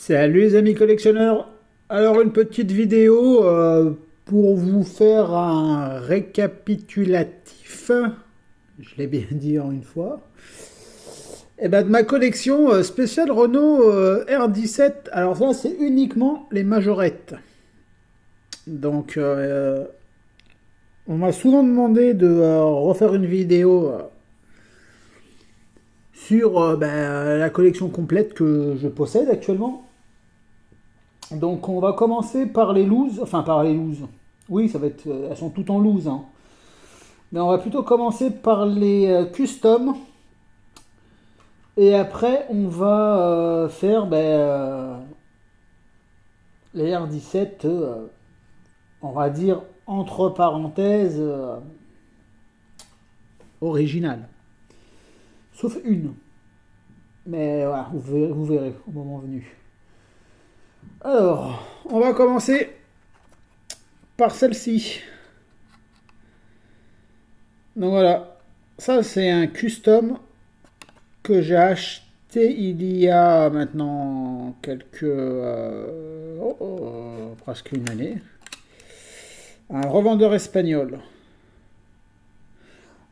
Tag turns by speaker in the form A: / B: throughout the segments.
A: Salut les amis collectionneurs. Alors une petite vidéo pour vous faire un récapitulatif, je l'ai bien dit en une fois, de ma collection spéciale Renault R17. Alors ça c'est uniquement les majorettes. Donc on m'a souvent demandé de refaire une vidéo sur la collection complète que je possède actuellement. Donc on va commencer par les looses, enfin par les looses. Oui, ça va être, elles sont toutes en loose, hein. Mais on va plutôt commencer par les customs. Et après, on va faire les R17, on va dire entre parenthèses, originales. Sauf une. Mais voilà, vous verrez au moment venu. Alors, on va commencer par celle-ci. Donc voilà, ça c'est un custom que j'ai acheté il y a maintenant presque une année. Un revendeur espagnol.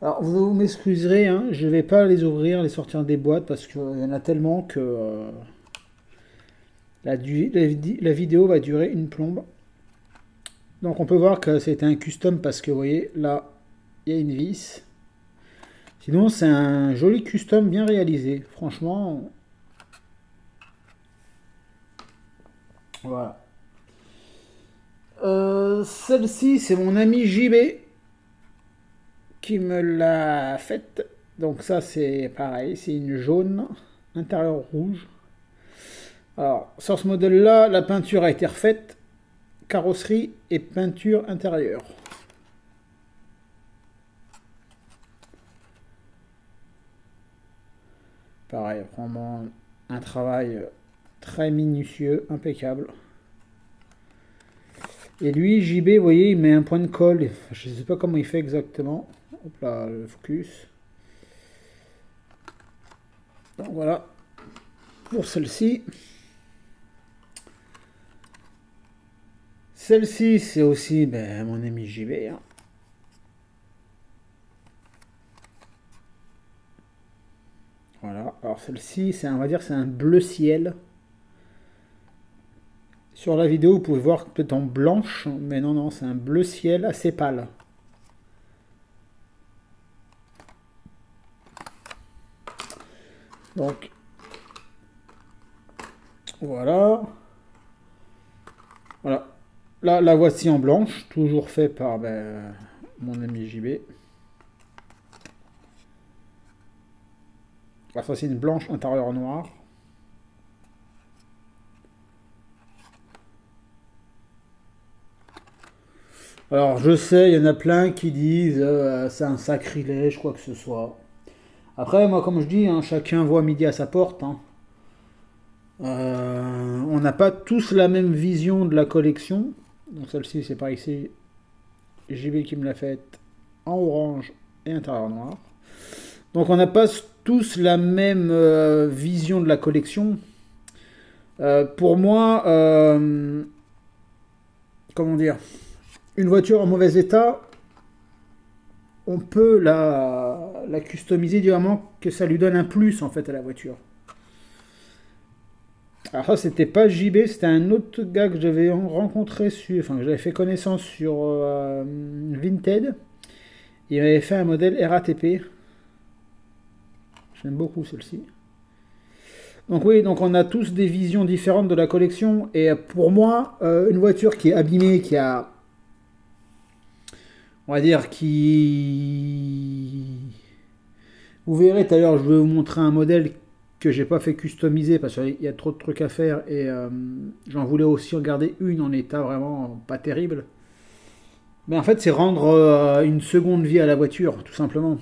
A: Alors vous m'excuserez, hein, je ne vais pas les ouvrir, les sortir des boîtes parce qu'il y en a tellement que la vidéo va durer une plombe. Donc on peut voir que c'était un custom parce que vous voyez là il y a une vis. Sinon c'est un joli custom bien réalisé. Franchement. Voilà. Celle-ci c'est mon ami JB qui me l'a faite. Donc ça c'est pareil, c'est une jaune, intérieur rouge. Alors sur ce modèle là, la peinture a été refaite. Carrosserie et peinture intérieure. Pareil, vraiment un travail très minutieux, impeccable. Et lui, JB, vous voyez, il met un point de colle. Je ne sais pas comment il fait exactement. Hop là, le focus. Donc voilà, pour celle-ci. Celle-ci, c'est aussi mon ami JB. Hein. Voilà, alors celle-ci, on va dire c'est un bleu ciel. Sur la vidéo, vous pouvez voir peut-être en blanche, mais non, c'est un bleu ciel assez pâle. Donc, voilà. Voilà. Là, la voici en blanche, toujours fait par mon ami JB. La ça, c'est une blanche intérieure noire. Alors, je sais, il y en a plein qui disent c'est un sacrilège, quoi que ce soit. Après, moi, comme je dis, hein, chacun voit midi à sa porte. Hein. On n'a pas tous la même vision de la collection. Donc, celle-ci, c'est par ici. JB qui me l'a faite en orange et intérieur noir. Donc, on n'a pas tous la même vision de la collection. Pour moi, comment dire, une voiture en mauvais état, on peut la customiser du moment que ça lui donne un plus en fait à la voiture. Alors ça c'était pas JB, c'était un autre gars que j'avais rencontré enfin que j'avais fait connaissance sur Vinted. Il m'avait fait un modèle RATP. J'aime beaucoup celle-ci. Donc oui, donc on a tous des visions différentes de la collection. Et pour moi, une voiture qui est abîmée, qui a, on va dire, qui... Vous verrez tout à l'heure, je vais vous montrer un modèle que j'ai pas fait customiser parce qu'il y a trop de trucs à faire et j'en voulais aussi regarder une en état vraiment pas terrible. Mais en fait, c'est rendre une seconde vie à la voiture, tout simplement.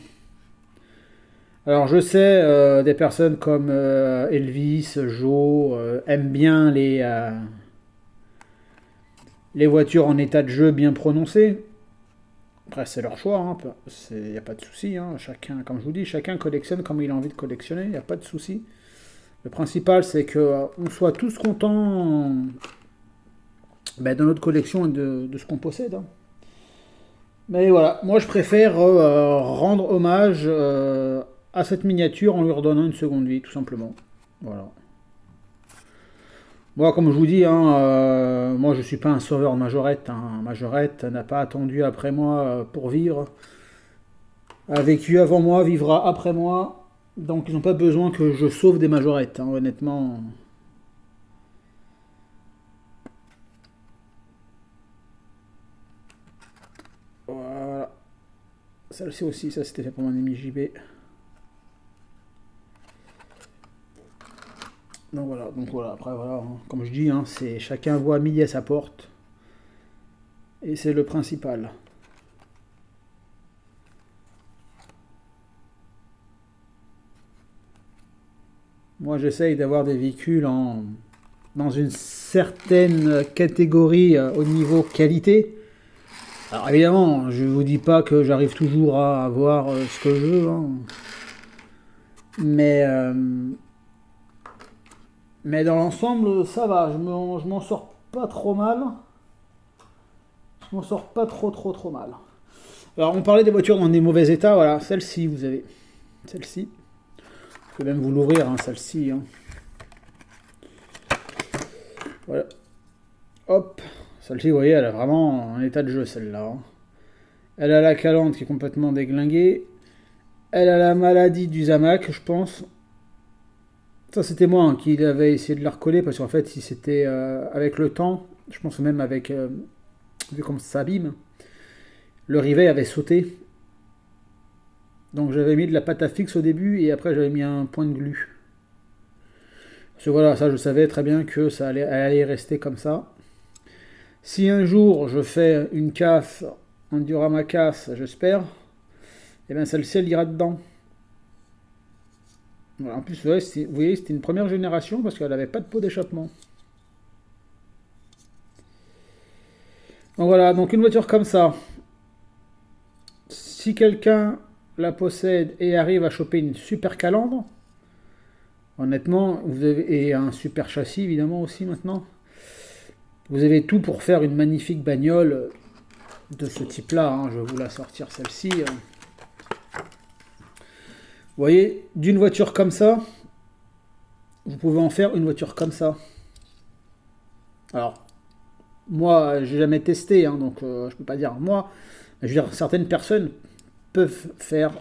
A: Alors je sais, des personnes comme Elvis, Joe, aiment bien les voitures en état de jeu bien prononcé. Après, c'est leur choix, il n'y a pas de souci. Hein. Chacun, comme je vous dis, chacun collectionne comme il a envie de collectionner, il n'y a pas de souci. Le principal, c'est que on soit tous contents de notre collection et de ce qu'on possède, hein. Mais voilà, moi je préfère rendre hommage à cette miniature en lui redonnant une seconde vie, tout simplement. Voilà. Moi, comme je vous dis, hein, moi je suis pas un sauveur de Majorette, hein. Majorette n'a pas attendu après moi pour vivre. A vécu avant moi, vivra après moi. Donc ils n'ont pas besoin que je sauve des Majorettes, hein, honnêtement. Voilà. Celle-ci aussi, ça c'était fait pour mon ami JB. Donc voilà, après voilà, hein, comme je dis, hein, c'est chacun voit midi à sa porte. Et c'est le principal. Moi j'essaye d'avoir des véhicules dans une certaine catégorie au niveau qualité. Alors évidemment, je vous dis pas que j'arrive toujours à avoir ce que je veux, hein. Mais, euh, mais dans l'ensemble, ça va, je m'en sors pas trop mal. Je m'en sors pas trop mal. Alors on parlait des voitures dans des mauvais états, voilà, celle-ci vous avez. Celle-ci. Je peux même vous l'ouvrir, hein, celle-ci, hein. Voilà. Hop. Celle-ci, vous voyez, elle est vraiment en état de jeu, celle-là, hein. Elle a la calandre qui est complètement déglinguée. Elle a la maladie du Zamac, je pense. Ça, c'était moi hein, qui avait essayé de la recoller, parce qu'en fait, si c'était avec le temps, je pense même avec... vu comme ça s'abîme, le rivet avait sauté. Donc j'avais mis de la pâte à fixe au début, et après j'avais mis un point de glu. Parce que voilà, ça je savais très bien que elle allait rester comme ça. Si un jour je fais une casse, un Durama casse, j'espère, et bien celle-ci elle ira dedans. Voilà, en plus, vous voyez, c'était une première génération parce qu'elle n'avait pas de pot d'échappement. Donc voilà, donc une voiture comme ça, si quelqu'un la possède et arrive à choper une super calandre, honnêtement, et un super châssis évidemment aussi maintenant, vous avez tout pour faire une magnifique bagnole de ce type-là, hein. Je vais vous la sortir celle-ci. Vous voyez, d'une voiture comme ça, vous pouvez en faire une voiture comme ça. Alors, moi, j'ai jamais testé, hein, donc je peux pas dire moi. Je veux dire, certaines personnes peuvent faire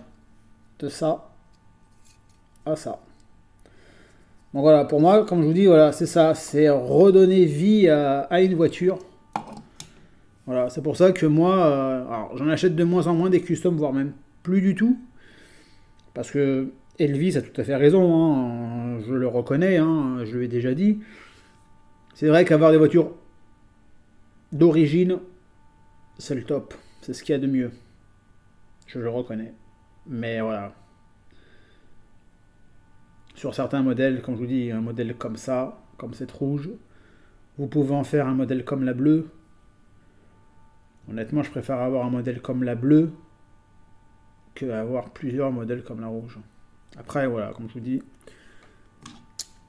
A: de ça à ça. Donc voilà, pour moi, comme je vous dis, voilà, c'est ça, c'est redonner vie à une voiture. Voilà, c'est pour ça que moi, alors j'en achète de moins en moins des customs, voire même plus du tout. Parce que Elvis a tout à fait raison, hein, je le reconnais, hein, je l'ai déjà dit. C'est vrai qu'avoir des voitures d'origine, c'est le top. C'est ce qu'il y a de mieux. Je le reconnais. Mais voilà. Sur certains modèles, comme je vous dis, un modèle comme ça, comme cette rouge, vous pouvez en faire un modèle comme la bleue. Honnêtement, je préfère avoir un modèle comme la bleue que avoir plusieurs modèles comme la rouge. Après, voilà, comme je vous dis,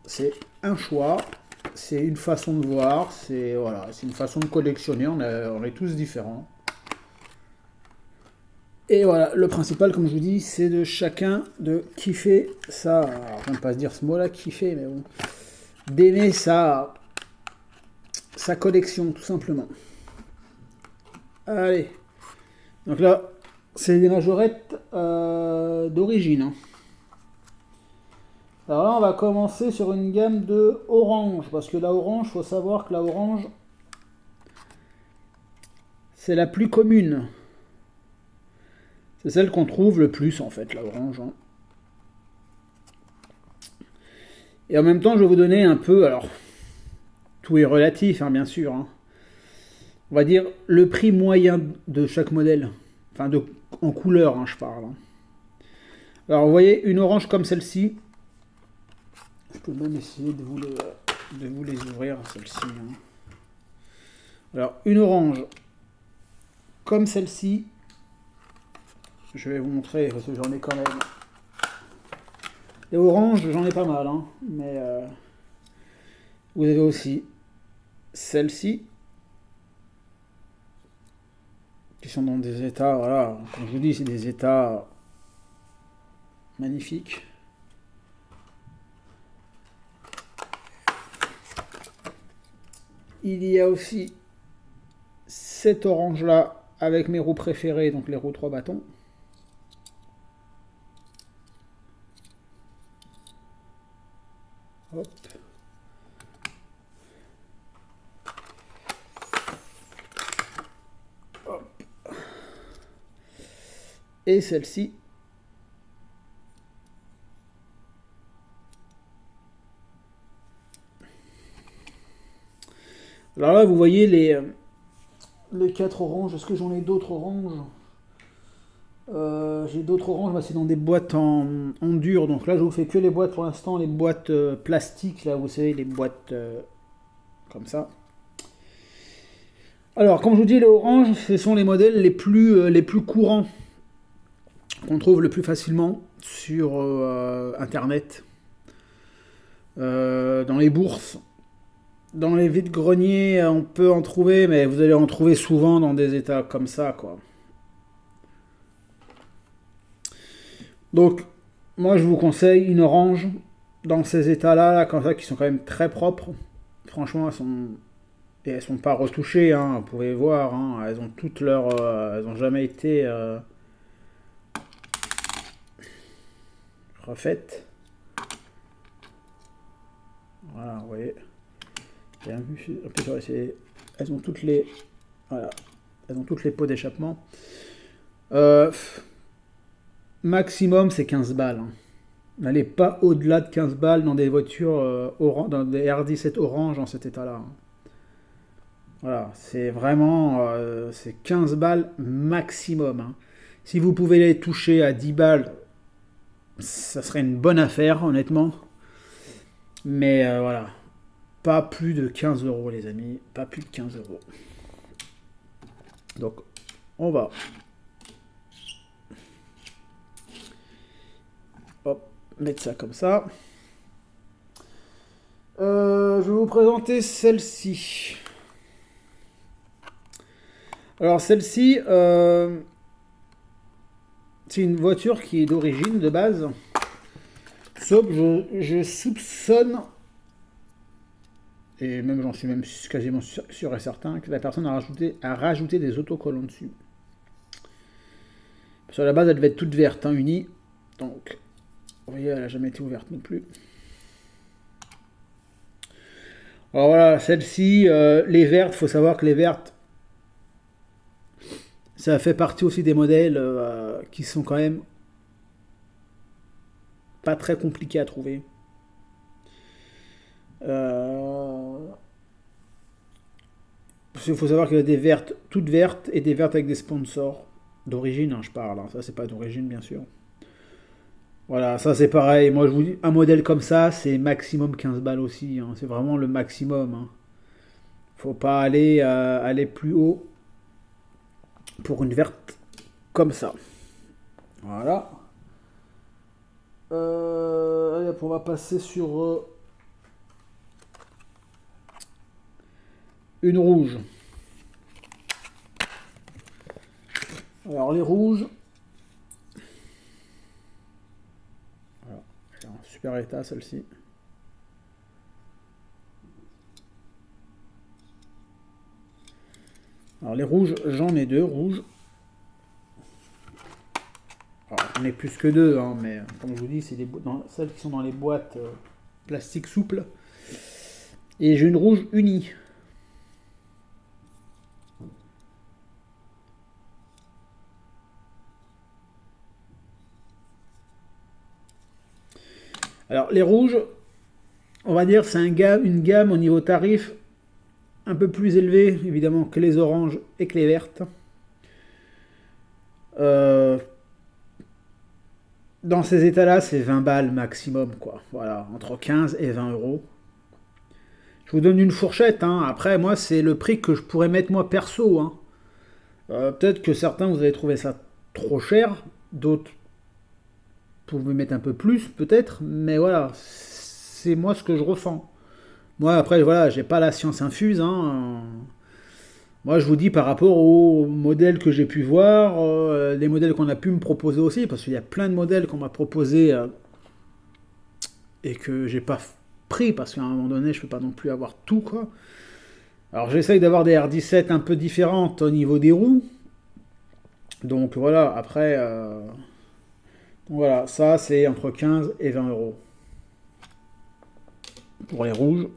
A: c'est un choix, c'est une façon de voir, c'est voilà, c'est une façon de collectionner, on est tous différents. Et voilà, le principal, comme je vous dis, c'est de chacun de kiffer ça. Alors, j'aime pas se dire ce mot-là, kiffer, mais bon. D'aimer sa collection, tout simplement. Allez. Donc là, c'est des majorettes d'origine, hein. Alors là, on va commencer sur une gamme de orange. Parce que la orange, faut savoir que la orange, c'est la plus commune. C'est celle qu'on trouve le plus, en fait, la orange, hein. Et en même temps, je vais vous donner un peu... Alors, tout est relatif, hein, bien sûr, hein. On va dire le prix moyen de chaque modèle. Enfin, en couleur, hein, je parle, hein. Alors, vous voyez, une orange comme celle-ci. Je peux même essayer de vous les ouvrir, celle-ci, hein. Alors, une orange comme celle-ci. Je vais vous montrer, parce que j'en ai quand même Les oranges, j'en ai pas mal, hein, mais vous avez aussi celles-ci, qui sont dans des états, voilà, comme je vous dis, c'est des états magnifiques. Il y a aussi cette orange-là, avec mes roues préférées, donc les roues 3 bâtons. Hop. Hop. Et celle-ci. Alors là, vous voyez les 4 oranges. Est-ce que j'en ai d'autres oranges? J'ai d'autres oranges, c'est dans des boîtes en dur. Donc là, je vous fais que les boîtes pour l'instant, les boîtes plastiques, là, vous savez, les boîtes comme ça. Alors, comme je vous dis, les oranges, ce sont les modèles les plus courants qu'on trouve le plus facilement sur Internet, dans les bourses. Dans les vides-greniers, on peut en trouver, mais vous allez en trouver souvent dans des états comme ça, quoi. Donc, moi, je vous conseille une orange dans ces états-là, là, comme ça, qui sont quand même très propres. Franchement, elles sont pas retouchées, hein, vous pouvez voir, hein, elles ont toutes elles ont jamais été refaites. Voilà, vous voyez. Bien vu, elles ont toutes les, voilà, elles ont toutes les pots d'échappement. Maximum, c'est 15 balles. Hein. N'allez pas au-delà de 15 balles dans des voitures dans des R17 orange dans cet état-là. Hein. Voilà, c'est vraiment c'est 15 balles maximum. Hein. Si vous pouvez les toucher à 10 balles, ça serait une bonne affaire, honnêtement. Mais voilà, pas plus de 15 euros, les amis. Pas plus de 15 euros. Donc, on va mettre ça comme ça. Je vais vous présenter celle-ci. Alors celle-ci, c'est une voiture qui est d'origine, de base. Sauf je soupçonne, et même j'en suis même quasiment sûr et certain, que la personne a rajouté des autocollants dessus. Sur la base, elle devait être toute verte, hein, unie. Donc, vous voyez, elle n'a jamais été ouverte non plus. Alors voilà, celle-ci, les vertes, il faut savoir que les vertes, ça fait partie aussi des modèles qui sont quand même pas très compliqués à trouver. Il faut savoir qu'il y a des vertes toutes vertes et des vertes avec des sponsors. D'origine, hein, je parle. Hein. Ça, c'est pas d'origine, bien sûr. Voilà, ça c'est pareil. Moi, je vous dis, un modèle comme ça, c'est maximum 15 balles aussi. Hein. C'est vraiment le maximum. Hein. Faut pas aller plus haut pour une verte comme ça. Voilà. Allez, on va passer sur une rouge. Alors, les rouges. Voilà, elle est en super état celle-ci. Alors, les rouges, j'en ai deux rouges. J'en ai plus que deux, hein, mais comme je vous dis, c'est celles qui sont dans les boîtes plastique souple. Et j'ai une rouge unie. Alors, les rouges, on va dire, c'est une gamme au niveau tarif un peu plus élevée, évidemment, que les oranges et que les vertes. Dans ces états-là, c'est 20 balles maximum, quoi. Voilà, entre 15 et 20 euros. Je vous donne une fourchette, hein. Après, moi, c'est le prix que je pourrais mettre, moi, perso, hein. Peut-être que certains, vous allez trouver ça trop cher. D'autres, pouvais mettre un peu plus, peut-être, mais voilà, c'est moi ce que je ressens. Moi, après, voilà, j'ai pas la science infuse, hein. Moi, je vous dis par rapport aux modèles que j'ai pu voir, les modèles qu'on a pu me proposer aussi, parce qu'il y a plein de modèles qu'on m'a proposé et que j'ai pas pris, parce qu'à un moment donné, je peux pas non plus avoir tout, quoi. Alors, j'essaye d'avoir des R17 un peu différentes au niveau des roues. Donc voilà, après, voilà, ça c'est entre 15 et 20 euros pour les rouges.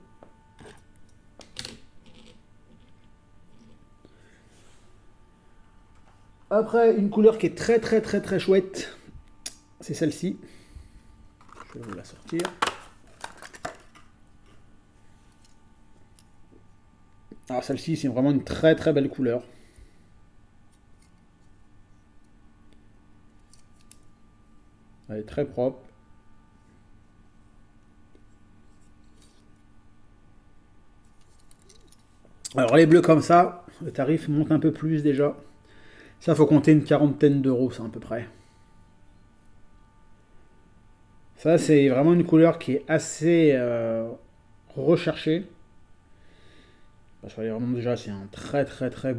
A: Après, une couleur qui est très très très très chouette, c'est celle-ci. Je vais vous la sortir. Alors celle-ci, c'est vraiment une très très belle couleur. Elle est très propre. Alors les bleus comme ça, le tarif monte un peu plus déjà. Ça, faut compter une quarantaine d'euros, ça à peu près. Ça, c'est vraiment une couleur qui est assez recherchée. Parce que vraiment déjà, c'est un très très très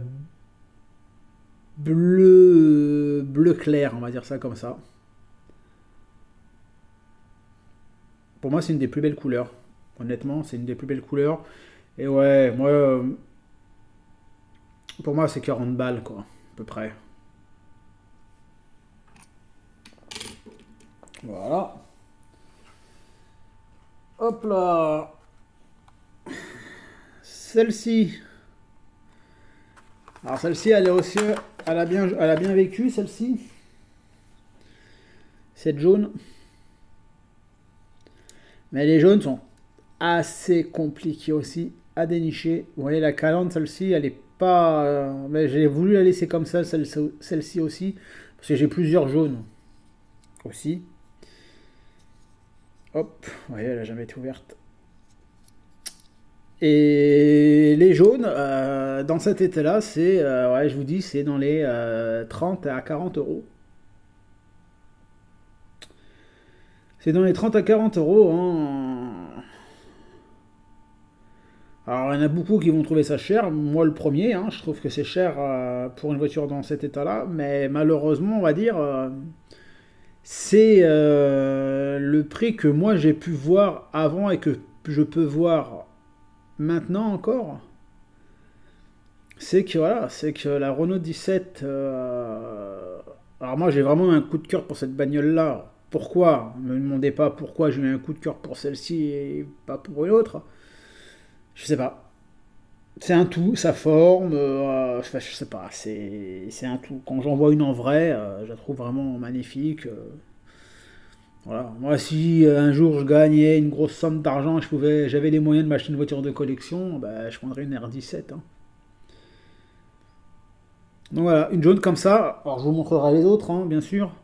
A: bleu clair, on va dire ça comme ça. Pour moi, c'est une des plus belles couleurs. Honnêtement, c'est une des plus belles couleurs. Et ouais, moi, pour moi, c'est 40 balles, quoi, à peu près. Voilà. Hop là. Celle-ci. Alors celle-ci, elle est aussi, elle a bien vécu, celle-ci. Cette jaune. Mais les jaunes sont assez compliquées aussi à dénicher. Vous voyez la calandre, celle-ci, elle est pas. Mais j'ai voulu la laisser comme ça, celle-ci aussi, parce que j'ai plusieurs jaunes aussi. Hop, vous voyez, elle a jamais été ouverte. Et les jaunes, dans cet été-là, c'est, ouais, je vous dis, c'est dans les 30 à 40 euros. C'est dans les 30 à 40 euros, hein. Alors, il y en a beaucoup qui vont trouver ça cher. Moi, le premier, hein, je trouve que c'est cher pour une voiture dans cet état-là. Mais malheureusement, on va dire, c'est le prix que moi j'ai pu voir avant et que je peux voir maintenant encore. C'est que voilà, c'est que la Renault 17. Alors moi j'ai vraiment un coup de cœur pour cette bagnole-là. Pourquoi? Ne me demandez pas pourquoi j'ai eu un coup de cœur pour celle-ci et pas pour une autre. Je sais pas. C'est un tout, sa forme, enfin, je sais pas, c'est un tout. Quand j'en vois une en vrai, je la trouve vraiment magnifique. Voilà. Moi, si un jour je gagnais une grosse somme d'argent et j'avais les moyens de m'acheter une voiture de collection, bah, je prendrais une R17, hein. Donc voilà, une jaune comme ça. Alors je vous montrerai les autres, hein, bien sûr.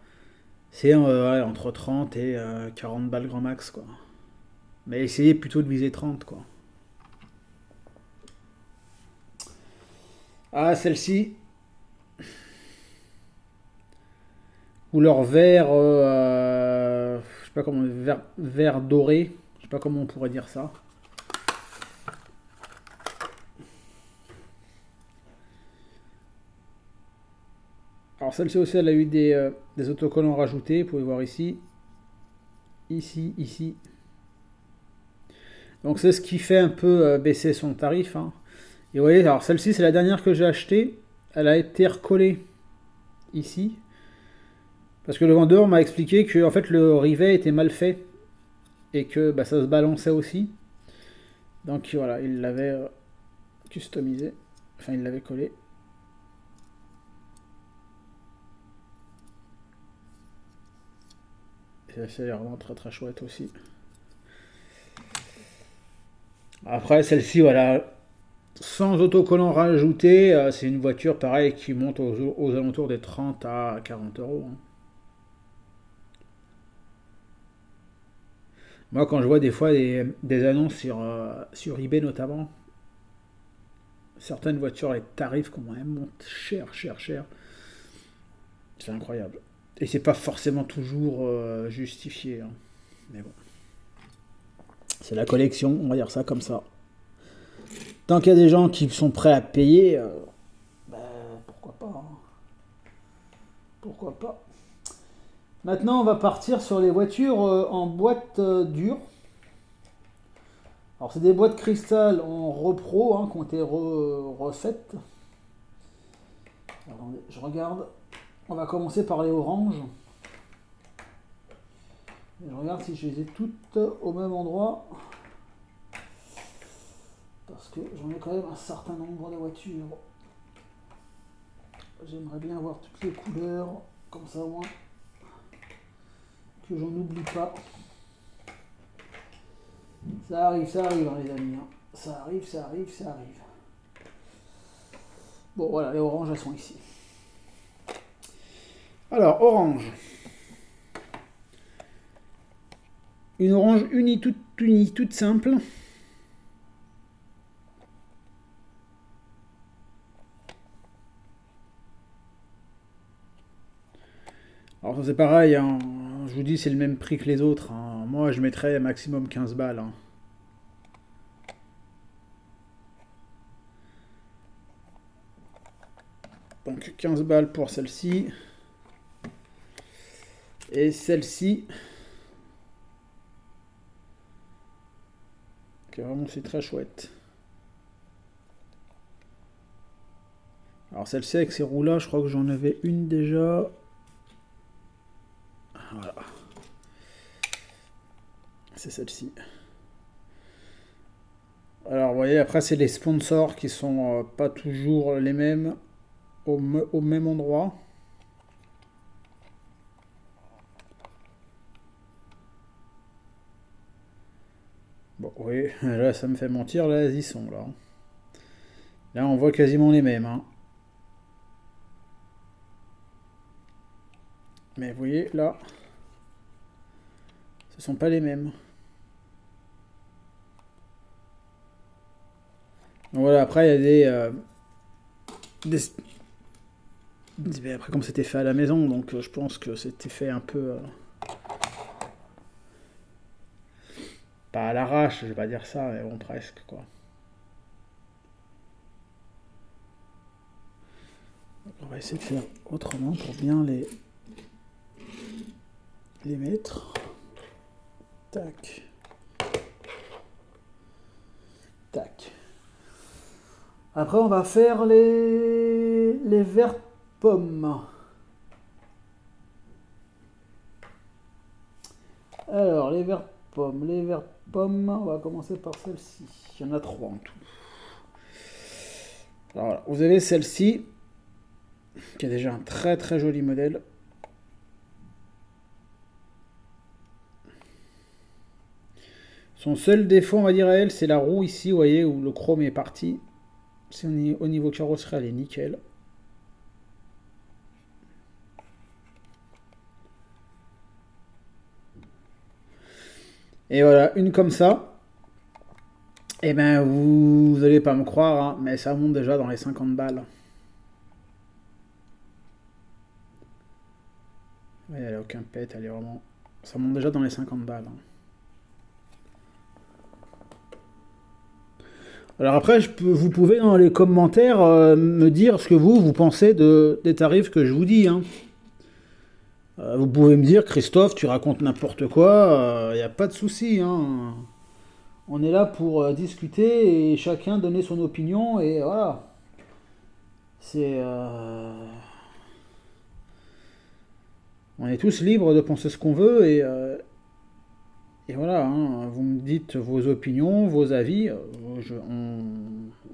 A: C'est ouais, entre 30 et 40 balles grand max, quoi. Mais essayez plutôt de viser 30, quoi. Ah, celle-ci, couleur vert, je sais pas comment, vert doré, je sais pas comment on pourrait dire ça. Alors celle-ci aussi, elle a eu des autocollants rajoutés, vous pouvez voir ici, ici, ici. Donc c'est ce qui fait un peu baisser son tarif, hein. Et vous voyez, alors celle-ci, c'est la dernière que j'ai achetée, elle a été recollée ici. Parce que le vendeur m'a expliqué que en fait le rivet était mal fait et que bah, ça se balançait aussi. Donc voilà, il l'avait customisé, enfin il l'avait collé. Et c'est vraiment très très chouette aussi. Après celle-ci, voilà, sans autocollant rajouté, c'est une voiture pareil qui monte aux alentours des 30 à 40 euros, hein. Moi, quand je vois des fois des annonces sur eBay notamment, certaines voitures, les tarifs, comment elles montent cher, cher, cher. C'est incroyable. Et c'est pas forcément toujours justifié, hein. Mais bon, c'est la collection, on va dire ça comme ça. Tant qu'il y a des gens qui sont prêts à payer, bah, pourquoi pas, hein. Pourquoi pas. Maintenant, on va partir sur les voitures en boîte dure. Alors, c'est des boîtes cristal en repro, hein, qui ont été refaites. Attendez, je regarde. On va commencer par les oranges. Et je regarde si je les ai toutes au même endroit. Parce que j'en ai quand même un certain nombre de voitures. J'aimerais bien avoir toutes les couleurs. Comme ça, au moins, que j'en oublie pas. Ça arrive, hein, les amis, hein. Ça arrive, ça arrive, ça arrive. Bon, voilà, les oranges, elles sont ici. Alors, orange. Une orange unie, toute simple. Alors, ça c'est pareil, hein. Je vous dis, c'est le même prix que les autres, hein. Moi, je mettrais maximum 15 balles, hein. Donc 15 balles pour celle-ci. Et celle-ci. Okay, vraiment c'est très chouette. Alors celle-ci avec ces roues là, je crois que j'en avais une déjà. Voilà. C'est celle-ci. Alors vous voyez, après c'est les sponsors qui sont pas toujours les mêmes au même endroit. Bon, oui, là ça me fait mentir, là ils y sont là. Là on voit quasiment les mêmes, hein. Mais vous voyez là, ce sont pas les mêmes. Donc voilà, après il y a mais après comme c'était fait à la maison, donc je pense que c'était fait un peu pas à l'arrache, je vais pas dire ça, mais bon presque quoi. On va essayer de faire autrement pour bien les mettre. Tac. Tac. Après, on va faire les vertes pommes. Alors, les vertes pommes. Les vertes pommes, on va commencer par celle-ci. Il y en a 3 en tout. Alors voilà, vous avez celle-ci, qui est déjà un très très joli modèle. Son seul défaut, on va dire à elle, c'est la roue ici, vous voyez, où le chrome est parti. C'est au niveau carrosserie, elle est nickel. Et voilà, une comme ça. Eh ben, vous allez pas me croire, hein, mais ça monte déjà dans les 50 balles. Ouais, elle a aucun pet, elle est vraiment... Ça monte déjà dans les 50 balles, hein. Alors après, vous pouvez dans les commentaires me dire ce que vous pensez des tarifs que je vous dis, hein. Vous pouvez me dire, Christophe, tu racontes n'importe quoi, il n'y a pas de souci, hein. On est là pour discuter et chacun donner son opinion et voilà. C'est... On est tous libres de penser ce qu'on veut et voilà, hein, vous me dites vos opinions, vos avis.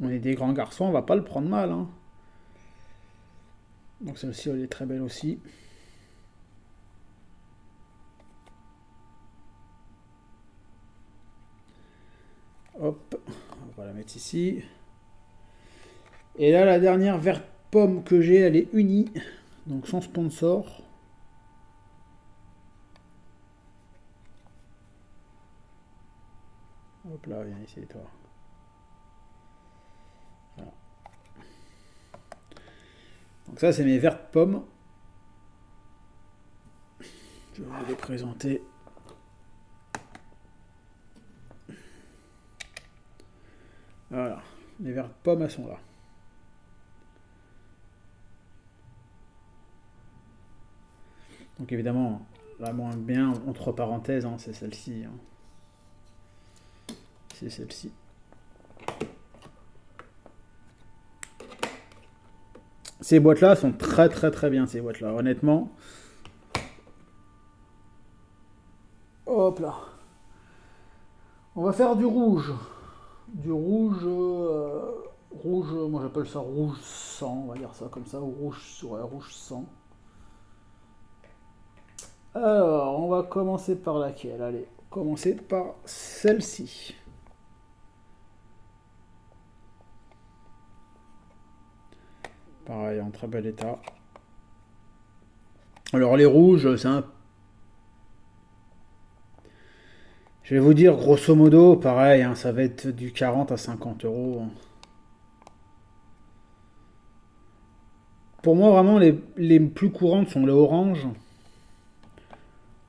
A: On est des grands garçons, on va pas le prendre mal, hein. Donc celle-ci, elle est très belle aussi. Hop, on va la mettre ici. Et là, la dernière verte pomme que j'ai, elle est unie, donc sans sponsor. Hop là, viens ici, toi. Voilà. Donc ça, c'est mes vertes pommes. présenter. Voilà, les verres de pommes, elles sont là. Donc évidemment, la moins bien, entre parenthèses, hein, c'est celle-ci. Hein. C'est celle-ci. Ces boîtes-là sont très très très bien, ces boîtes-là, honnêtement. Hop là. On va faire du rouge. Du rouge, rouge, moi j'appelle ça rouge sang, on va dire ça comme ça, ou rouge, ouais, rouge sang. Alors, on va commencer par laquelle? Allez, commencer par celle-ci. Pareil, en très bel état. Alors les rouges, c'est un... Je vais vous dire, grosso modo, pareil, hein, ça va être du 40 à 50 euros. Pour moi, vraiment, les plus courantes sont les oranges,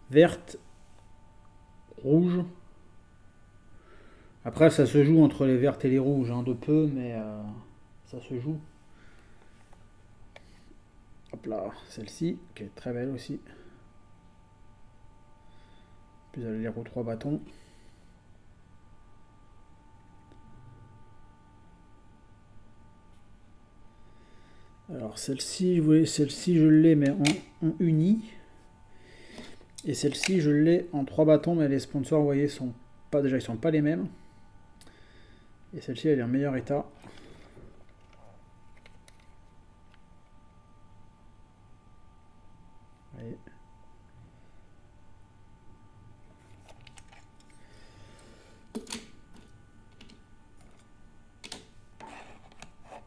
A: vertes, rouges. Après, ça se joue entre les vertes et les rouges, hein, de peu, mais ça se joue. Hop là, celle-ci, qui est très belle aussi. Puis elle a les roues 3 bâtons. Alors celle-ci, vous voyez, celle-ci je l'ai mais en uni. Et celle-ci je l'ai en 3 bâtons, mais les sponsors, vous voyez, sont pas déjà, ils sont pas les mêmes. Et celle-ci elle est en meilleur état. Vous voyez.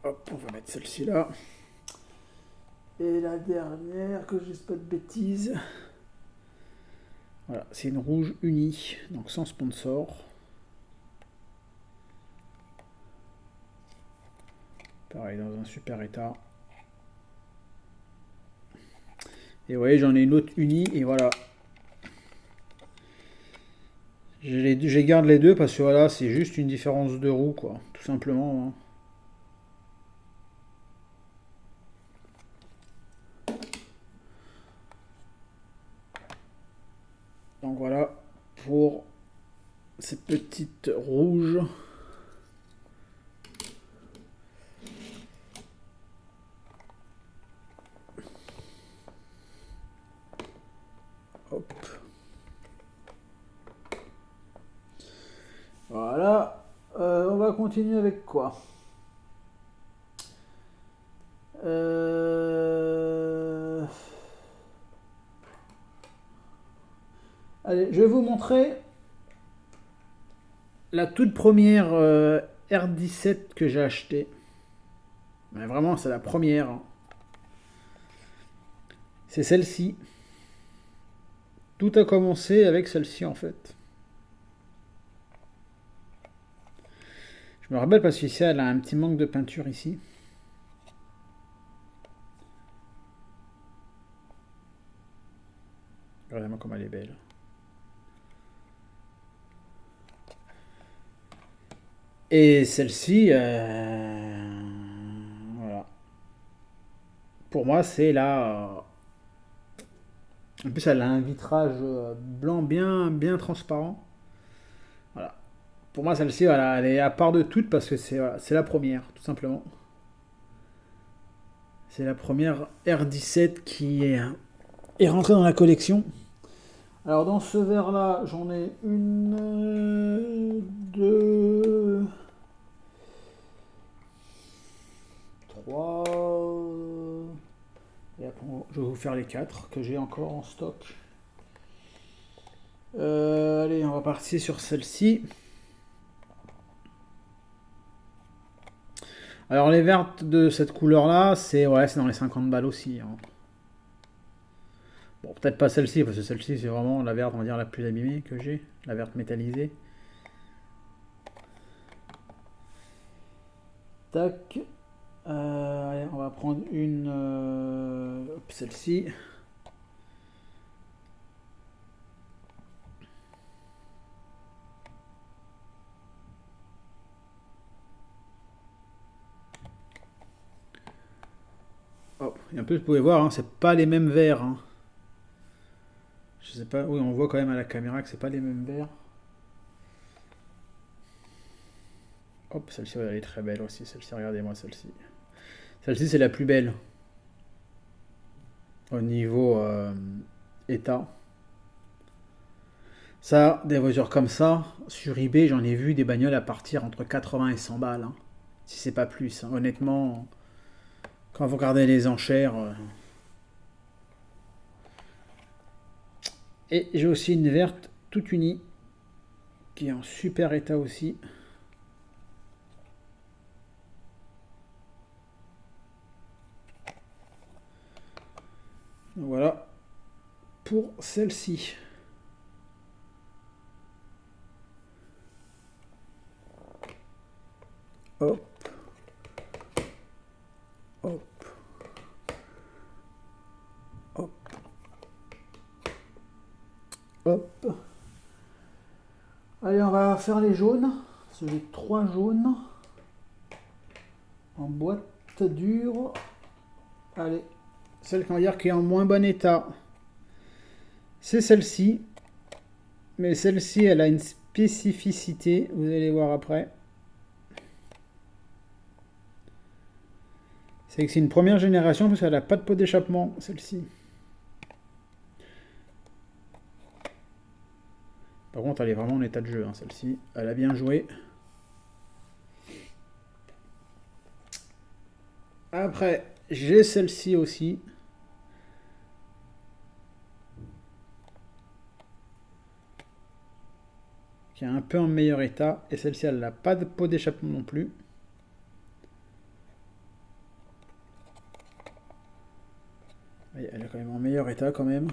A: Hop, on va mettre celle-ci là. Et la dernière, que je dise pas de bêtises. Voilà, c'est une rouge unie, donc sans sponsor. Pareil, dans un super état. Et vous voyez, j'en ai une autre unie, et voilà. Je garde les deux parce que voilà, c'est juste une différence de roue, quoi, tout simplement. Hein. Donc voilà pour ces petites rouges. Hop. Voilà. On va continuer avec quoi? Allez, je vais vous montrer la toute première R17 que j'ai achetée. Mais vraiment, c'est la première. Hein. C'est celle-ci. Tout a commencé avec celle-ci en fait. Je me rappelle parce qu'ici, elle a un petit manque de peinture ici. Regardez-moi comme elle est belle. Et celle-ci, voilà. Pour moi, c'est la... En plus, elle a un vitrage blanc bien transparent. Voilà. Pour moi, celle-ci, voilà, elle est à part de toutes parce que c'est voilà, la première, tout simplement. C'est la première R17 qui est rentrée dans la collection. Alors, dans ce verre-là, j'en ai une, deux, trois. Et après, je vais vous faire les 4 que j'ai encore en stock. Allez, on va partir sur celle-ci. Alors les vertes de cette couleur-là, c'est ouais, c'est dans les 50 balles aussi. Hein. Bon, peut-être pas celle-ci, parce que celle-ci, c'est vraiment la verte, on va dire, la plus abîmée que j'ai. La verte métallisée. Tac. Allez, on va prendre une... celle-ci. Et en plus, vous pouvez voir, hein, c'est pas les mêmes verres. Hein. Je sais pas, oui, on voit quand même à la caméra que c'est pas les mêmes verres. Hop, celle-ci, elle est très belle aussi. Celle-ci, regardez-moi celle-ci. Celle-ci, c'est la plus belle. Au niveau état. Ça, des voitures comme ça, sur eBay, j'en ai vu des bagnoles à partir entre 80 et 100 balles. Hein. Si c'est pas plus. Hein. Honnêtement, quand vous regardez les enchères. Et j'ai aussi une verte toute unie, qui est en super état aussi. Voilà pour celle-ci. Hop. Hop. Hop. Hop. Allez, on va faire les jaunes. J'ai 3 jaunes. En boîte dure. Allez. Celle qu'on va dire qui est en moins bon état. C'est celle-ci. Mais celle-ci, elle a une spécificité. Vous allez voir après. C'est que c'est une première génération parce qu'elle n'a pas de pot d'échappement, celle-ci. Par contre, elle est vraiment en état de jeu, hein, celle-ci. Elle a bien joué. Après, j'ai celle-ci aussi. Qui est un peu en meilleur état. Et celle-ci, elle n'a pas de pot d'échappement non plus. Oui, elle est quand même en meilleur état quand même.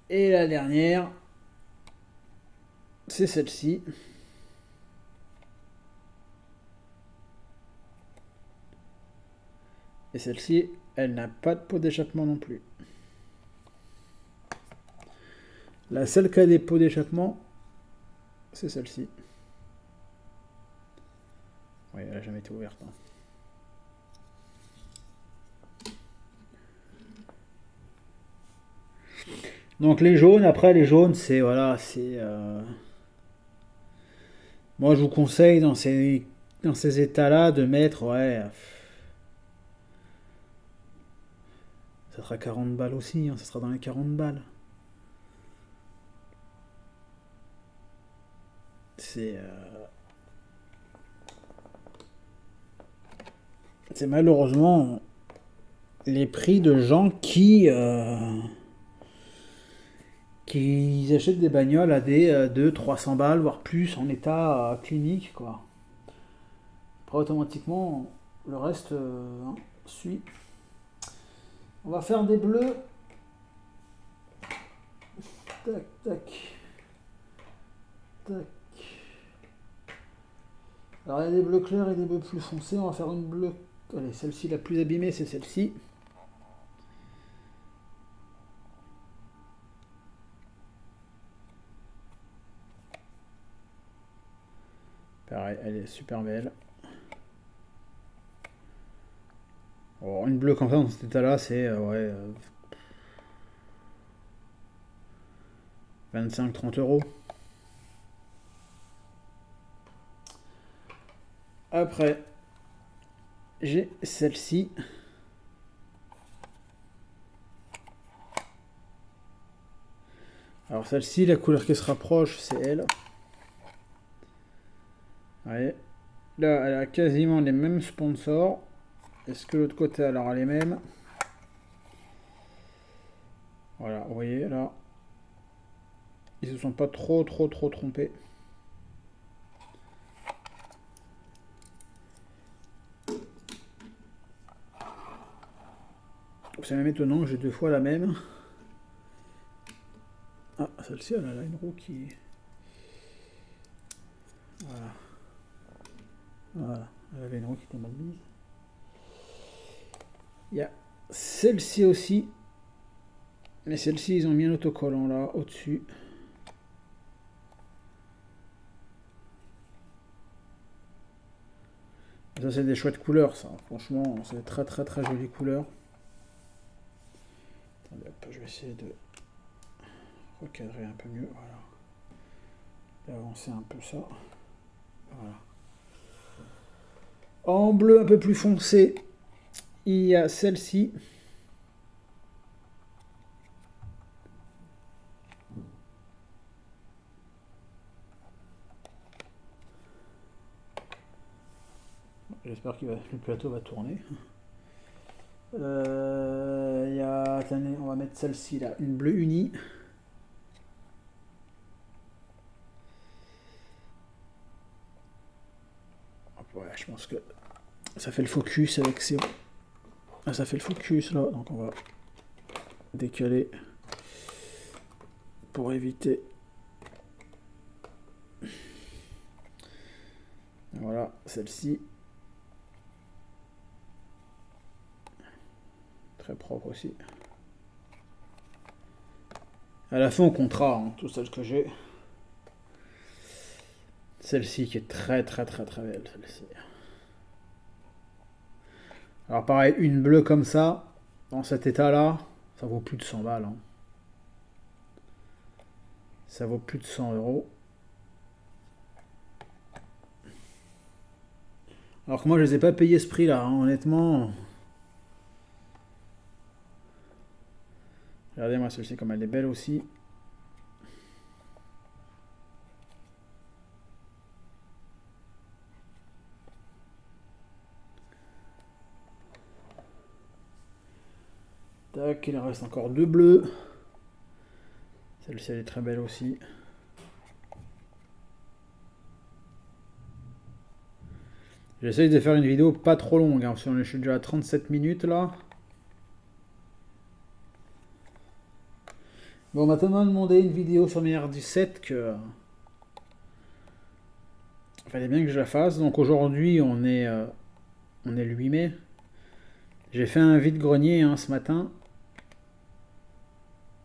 A: Et la dernière, c'est celle-ci. Et celle-ci, elle n'a pas de pot d'échappement non plus. La seule qui a des pots d'échappement, c'est celle-ci. Oui, elle n'a jamais été ouverte. Hein. Donc les jaunes, après les jaunes, c'est voilà, c'est. Moi, je vous conseille dans ces états-là de mettre, ouais, ça sera 40 balles aussi, hein, ça sera dans les 40 balles. C'est malheureusement les prix de gens qui achètent des bagnoles à des 200-300 balles, voire plus, en état clinique, quoi. Après, automatiquement, le reste suit. On va faire des bleus. Tac, tac. Tac. Alors, il y a des bleus clairs et des bleus plus foncés. On va faire une bleue. Allez, celle-ci la plus abîmée, c'est celle-ci. Pareil, elle est super belle. Oh, une bleue comme ça dans cet état-là, c'est ouais, 25-30 euros. Après, j'ai celle-ci. Alors celle-ci, la couleur qui se rapproche, c'est elle. Ouais. Là, elle a quasiment les mêmes sponsors. Est-ce que l'autre côté, elle aura les mêmes? Voilà, vous voyez, là. Ils se sont pas trop trompés. C'est même étonnant, j'ai 2 fois la même. Ah, celle-ci, elle a une roue qui... Voilà. Voilà, elle avait une roue qui était mal mise. Il y a celle-ci aussi. Mais celle-ci, ils ont mis un autocollant là, au-dessus. Ça, c'est des chouettes couleurs, ça. Franchement, c'est des très très très jolies couleurs. Attendez, hop, je vais essayer de recadrer un peu mieux. Voilà. D'avancer un peu ça. Voilà. En bleu un peu plus foncé, il y a celle-ci. J'espère que le plateau va tourner. Attendez, on va mettre celle-ci là, une bleue unie. Ouais, je pense que ça fait le focus avec ces... Ah, ça fait le focus là, donc on va décaler pour éviter. Voilà, celle-ci. Très propre aussi. À la fin, au contrat, hein, tout celle que j'ai. Celle-ci qui est très très très très belle, celle-ci. Alors pareil, une bleue comme ça, dans cet état-là, ça vaut plus de 100 balles. Hein. Ça vaut plus de 100 euros. Alors que moi, je les ai pas payés ce prix-là, hein, honnêtement. Regardez-moi celle-ci comme elle est belle aussi. Tac, il en reste encore deux bleus. Celle-ci, elle est très belle aussi. J'essaye de faire une vidéo pas trop longue, hein, parce que je suis déjà à 37 minutes là. Bon, on m'a tellement demandé une vidéo sur mes R17 que... Il fallait bien que je la fasse. Donc aujourd'hui, on est le 8 mai. J'ai fait un vide-grenier hein, ce matin.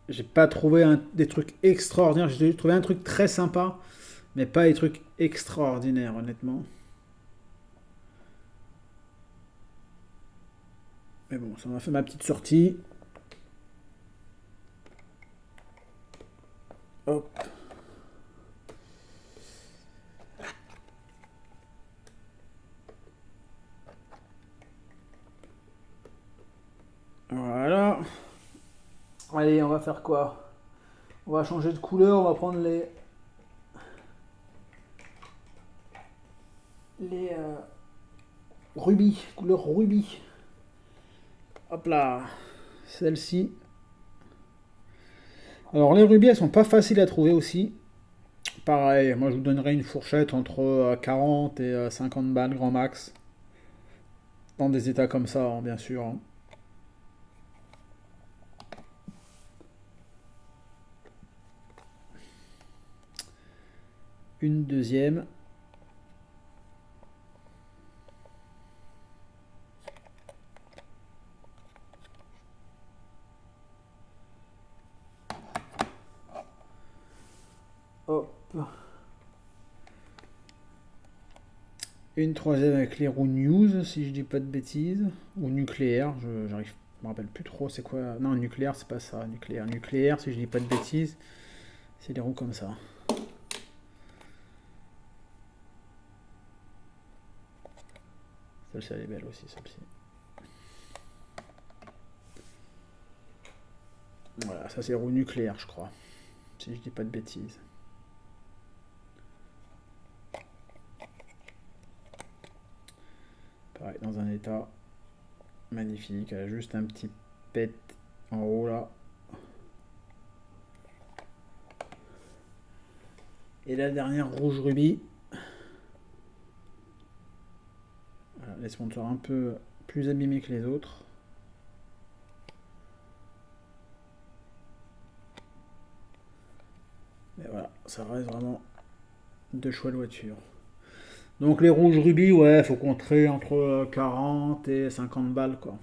A: J'ai pas trouvé des trucs extraordinaires. J'ai trouvé un truc très sympa, mais pas des trucs extraordinaires, honnêtement. Mais bon, ça m'a fait ma petite sortie. Hop. Voilà. Allez, on va faire quoi? On va changer de couleur, on va prendre les rubis, couleur rubis. Hop là, celle-ci. Alors les rubis, elles sont pas faciles à trouver aussi. Pareil, moi je vous donnerai une fourchette entre 40 et 50 balles grand max. Dans des états comme ça, hein, bien sûr. Hein. Une deuxième. Hop. Une troisième avec les roues news, si je dis pas de bêtises. Ou nucléaire, je me rappelle plus trop c'est quoi. Non, nucléaire, c'est pas ça. Nucléaire, si je dis pas de bêtises, c'est des roues comme ça. Celle-ci, elle est belle aussi, celle-ci. Voilà, ça c'est roue nucléaire, je crois. Si je dis pas de bêtises. Pareil, dans un état magnifique. Elle a juste un petit pet en haut là. Et la dernière rouge rubis. Voilà, les sponsors un peu plus abîmés que les autres. Mais voilà, ça reste vraiment de chouettes voitures. Donc les rouges rubis, ouais, faut compter entre 40 et 50 balles quoi.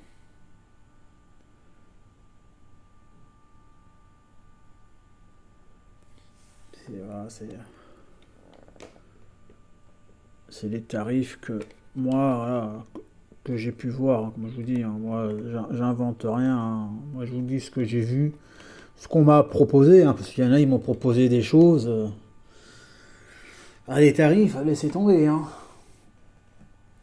A: C'est voilà, c'est les tarifs que moi, voilà, que j'ai pu voir, hein, comme je vous dis, hein, moi, j'invente rien, hein. Moi, je vous dis ce que j'ai vu, ce qu'on m'a proposé, hein, parce qu'il y en a, ils m'ont proposé des choses. Les tarifs, laissez tomber, hein.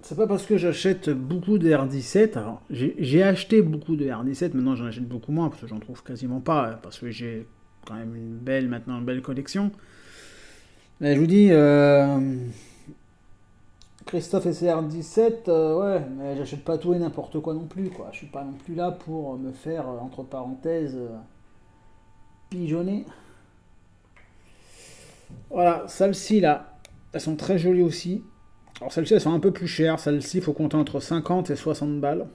A: C'est pas parce que j'achète beaucoup de R17, alors j'ai acheté beaucoup de R17, maintenant j'en achète beaucoup moins parce que j'en trouve quasiment pas, parce que j'ai quand même maintenant une belle collection. Mais je vous dis, Christophe et ses R17, ouais, mais j'achète pas tout et n'importe quoi non plus, quoi. Je suis pas non plus là pour me faire, entre parenthèses, pigeonner. Voilà, celles-ci là, elles sont très jolies aussi. Alors celles-ci elles sont un peu plus chères, celles-ci il faut compter entre 50 et 60 balles.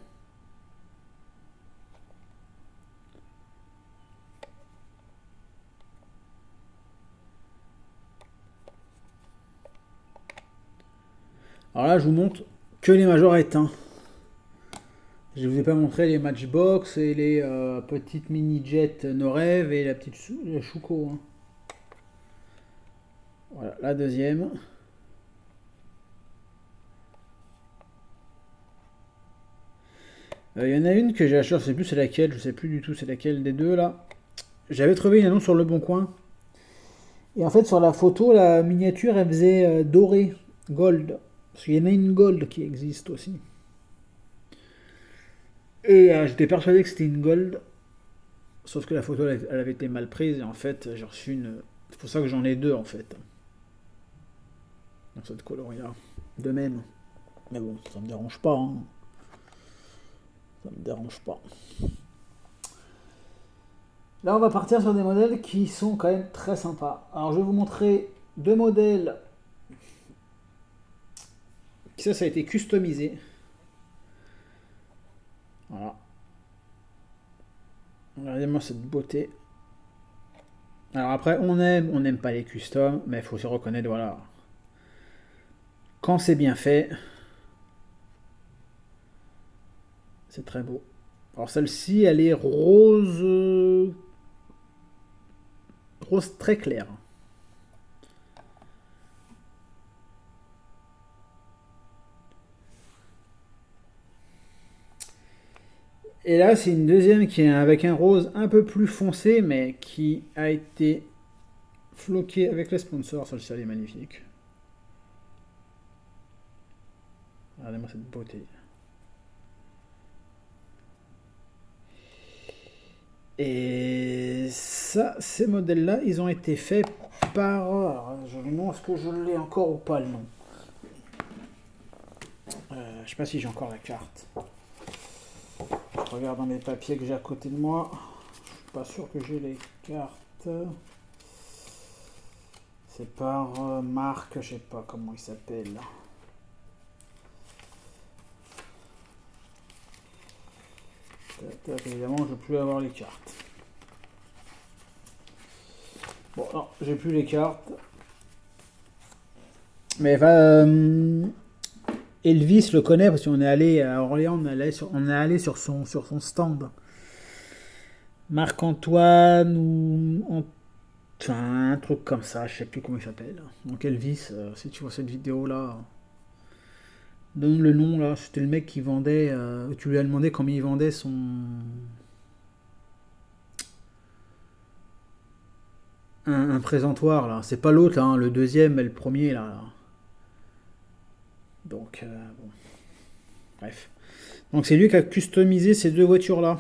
A: Alors là je vous montre que les majorettes, hein. Je vous ai pas montré les Matchbox et les petites mini-jet Norev et la petite la Shuko, hein. Voilà, la deuxième. Il y en a une que j'ai achetée, je sais plus c'est laquelle, je sais plus du tout c'est laquelle des deux là. J'avais trouvé une annonce sur Le Bon Coin. Et en fait sur la photo, la miniature elle faisait doré, gold. Parce qu'il y en a une gold qui existe aussi. Et j'étais persuadé que c'était une gold. Sauf que la photo elle avait été mal prise et en fait j'ai reçu une. C'est pour ça que j'en ai deux en fait. Dans cette coloris-là. De même. Mais bon, ça me dérange pas, hein. Ça me dérange pas. Là, on va partir sur des modèles qui sont quand même très sympas. Alors, je vais vous montrer deux modèles. Ça a été customisé. Voilà. Regardez-moi cette beauté. Alors après, on n'aime pas les customs, mais il faut se reconnaître, voilà. Quand c'est bien fait, c'est très beau. Alors celle-ci, elle est rose, rose très clair. Et là, c'est une deuxième qui est avec un rose un peu plus foncé, mais qui a été floqué avec les sponsors. Celle-ci, elle est magnifique. Regardez-moi cette beauté. Et ça, ces modèles-là, ils ont été faits par. Alors, je me demande est-ce que je l'ai encore ou pas le nom. Je sais pas si j'ai encore la carte. Je regarde dans mes papiers que j'ai à côté de moi. Je suis pas sûr que j'ai les cartes. C'est par marque, je sais pas comment il s'appelle. Évidemment, je ne peux plus avoir les cartes. Bon, non, j'ai plus les cartes. Mais Elvis le connaît parce qu'on est allé à Orléans, on est allé sur son stand. Marc-Antoine ou enfin un truc comme ça, je sais plus comment il s'appelle. Donc Elvis, si tu vois cette vidéo là, donne le nom là. C'était le mec qui vendait. Tu lui as demandé comment il vendait un présentoir là. C'est pas l'autre là, hein, le deuxième, mais le premier là. Donc bon, bref. Donc c'est lui qui a customisé ces deux voitures là.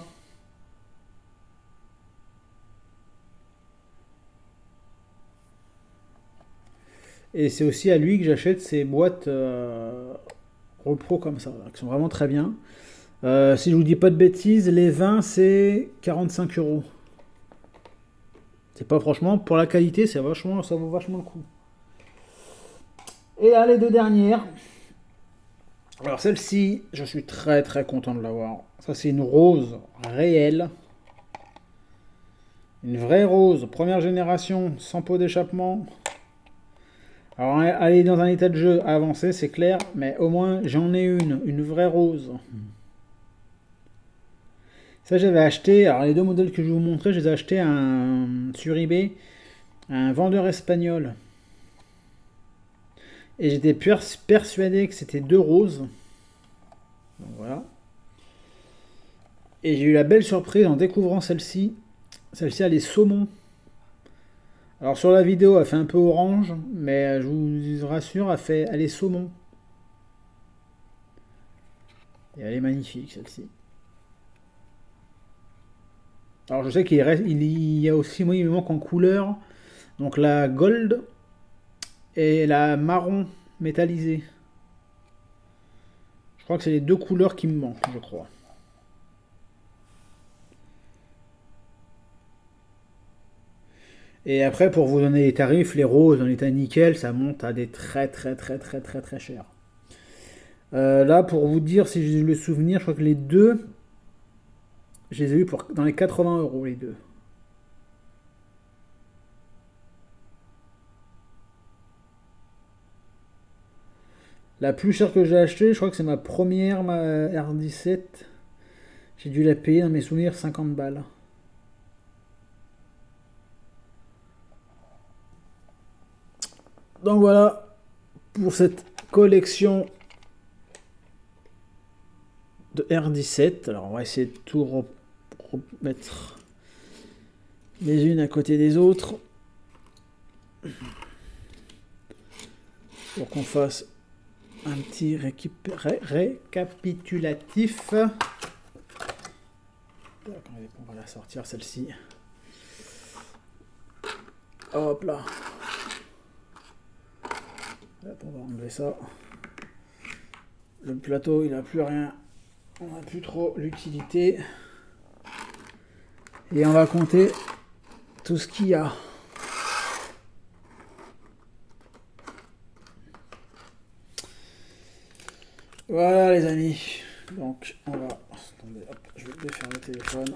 A: Et c'est aussi à lui que j'achète ces boîtes repro comme ça, là, qui sont vraiment très bien. Si je vous dis pas de bêtises, les 20 c'est 45 euros. C'est pas franchement, pour la qualité, c'est vachement, ça vaut vachement le coup. Et là, les deux dernières. Alors celle-ci, je suis très très content de l'avoir. Ça c'est une rose réelle. Une vraie rose, première génération, sans pot d'échappement. Alors elle est dans un état de jeu avancé, c'est clair, mais au moins j'en ai une vraie rose. Ça j'avais acheté, alors les deux modèles que je vais vous montrer, je les ai achetés sur eBay, un vendeur espagnol. Et j'étais persuadé que c'était 2 roses. Donc voilà. Et j'ai eu la belle surprise en découvrant celle-ci. Celle-ci, elle est saumon. Alors sur la vidéo, elle fait un peu orange, mais je vous rassure, elle est saumon. Et elle est magnifique, celle-ci. Alors je sais il y a aussi, moi, il me manque en couleur. Donc la gold et la marron métallisée. Je crois que c'est les 2 couleurs qui me manquent, je crois. Et après, pour vous donner les tarifs, les roses en état nickel, ça monte à des très chers. Là, pour vous dire si j'ai le souvenir, je crois que les deux, je les ai eu dans les 80 euros, les deux. La plus chère que j'ai achetée, je crois que c'est ma première, ma R17. J'ai dû la payer dans mes souvenirs 50 balles. Donc voilà pour cette collection de R17. Alors on va essayer de tout remettre les unes à côté des autres pour qu'on fasse un petit récapitulatif. On va la sortir celle-ci. Hop là. On va enlever ça. Le plateau, il n'a plus rien. On n'a plus trop l'utilité. Et on va compter tout ce qu'il y a. Voilà les amis. Donc on va... Attendez, hop, je vais défaire le téléphone.